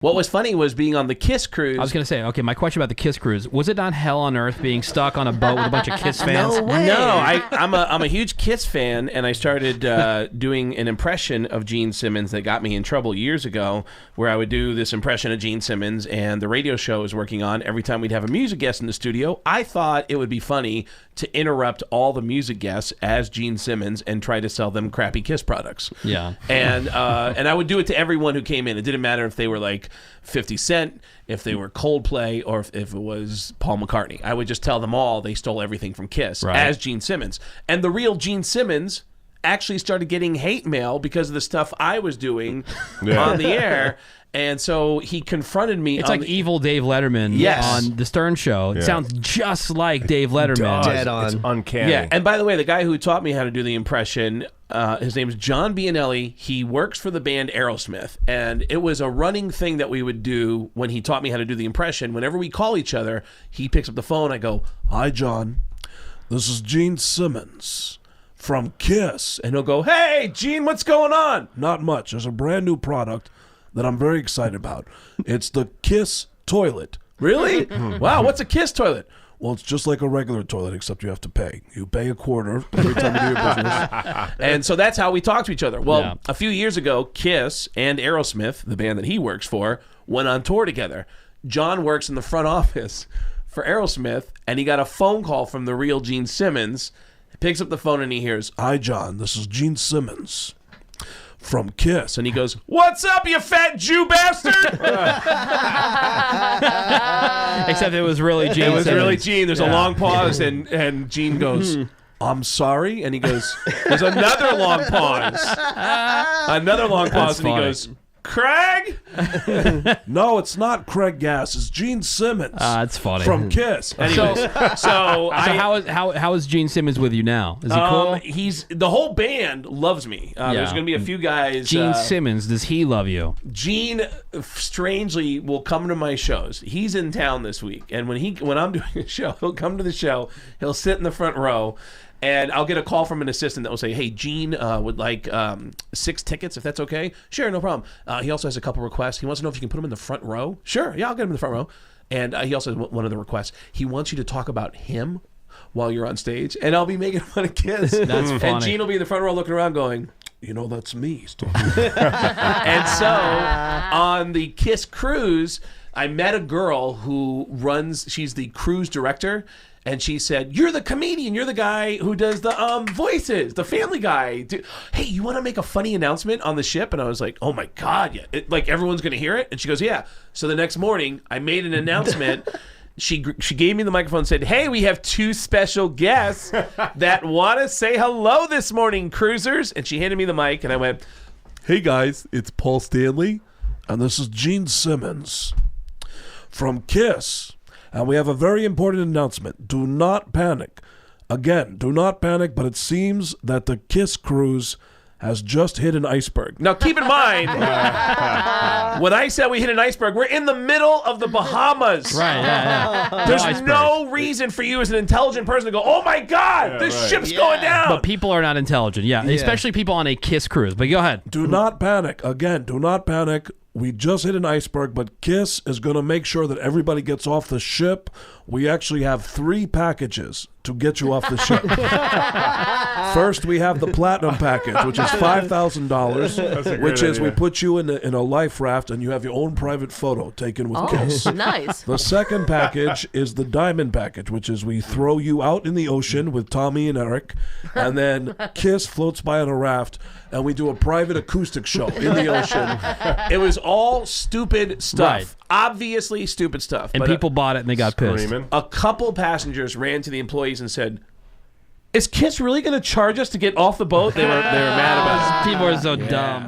What was funny was being on the Kiss cruise. I was going to say, okay, my question about the Kiss cruise, was it not hell on earth being stuck on a boat with a bunch of Kiss fans? No way. No, I'm a huge Kiss fan, and I started doing an impression of Gene Simmons that got me in trouble years ago, where I would do this impression of Gene Simmons, and the radio show I was working on, every time we'd have a music guest in the studio, I thought it would be funny to interrupt all the music guests as Gene Simmons and try to sell them crappy Kiss products. Yeah. And I would do it to everyone who came in. It didn't matter if they were like 50 Cent, if they were Coldplay, or if it was Paul McCartney. I would just tell them all they stole everything from Kiss as Gene Simmons. And the real Gene Simmons actually started getting hate mail because of the stuff I was doing on the air. And so he confronted me. It's like evil Dave Letterman on the Stern Show. It sounds just like Dave Letterman. Dead on. It's uncanny. Yeah, and by the way, the guy who taught me how to do the impression, his name is John Bianelli. He works for the band Aerosmith, and it was a running thing that we would do when he taught me how to do the impression. Whenever we call each other, he picks up the phone. I go, "Hi, John. This is Gene Simmons from Kiss," and he'll go, "Hey, Gene, what's going on?" "Not much. There's a brand new product that I'm very excited about. It's the Kiss toilet." "Really? Wow, what's a Kiss toilet?" "Well, it's just like a regular toilet, except you have to pay. You pay a quarter every time you do your business." And so that's how we talk to each other. Well, a few years ago, Kiss and Aerosmith, the band that he works for, went on tour together. John works in the front office for Aerosmith, and he got a phone call from the real Gene Simmons. He picks up the phone and he hears, "Hi, John. This is Gene Simmons from Kiss." And he goes, "What's up, you fat Jew bastard?" Except it was really Gene. It was Simmons. really Gene. There's a long pause, and Gene goes, "I'm sorry." And he goes, there's another long pause. Another long pause, and he goes, "Craig?" "No, it's not Craig Gass. It's Gene Simmons. That's funny. From Kiss." Anyways, so how is Gene Simmons with you now? Is he cool? He's the whole band loves me. There's going to be a few guys. Gene Simmons, does he love you? Gene, strangely, will come to my shows. He's in town this week, and when I'm doing a show, he'll come to the show. He'll sit in the front row. And I'll get a call from an assistant that will say, "Hey, Gene would like 6 tickets, if that's okay." "Sure, no problem." He also has a couple requests. He wants to know if you can put him in the front row. "Sure, yeah, I'll get him in the front row." And he also has one of the requests. He wants you to talk about him while you're on stage, and I'll be making fun of Kiss. That's funny. And Gene will be in the front row looking around going, "You know, that's me." And so on the Kiss cruise, I met a girl who she's the cruise director. And she said, "You're the comedian. You're the guy who does the voices, the Family Guy. Hey, you want to make a funny announcement on the ship?" And I was like, "Oh my God, yeah! Like everyone's going to hear it." And she goes, "Yeah." So the next morning, I made an announcement. She gave me the microphone and said, "Hey, we have 2 special guests that want to say hello this morning, cruisers." And she handed me the mic, and I went, "Hey guys, it's Paul Stanley, and this is Gene Simmons from Kiss. And we have a very important announcement. Do not panic. Again, do not panic, but it seems that the Kiss cruise has just hit an iceberg." Now, keep in mind, when I said we hit an iceberg, we're in the middle of the Bahamas. Right, yeah. There's no reason for you as an intelligent person to go, "Oh my God, this ship's going down." But people are not intelligent, especially people on a Kiss cruise. But go ahead. Do not panic. Again, do not panic. We just hit an iceberg, but Kiss is going to make sure that everybody gets off the ship. We actually have 3 packages to get you off the ship. First, we have the platinum package, which is $5,000, which is we put you in a life raft and you have your own private photo taken with Kiss. Nice. The second package is the diamond package, which is we throw you out in the ocean with Tommy and Eric, and then Kiss floats by on a raft, and we do a private acoustic show in the ocean. It was all stupid stuff. Right. Obviously stupid stuff. And but people bought it and they got pissed. a couple passengers ran to the employees and said, "Is Kiss really going to charge us to get off the boat?" They were mad about it. People are so dumb.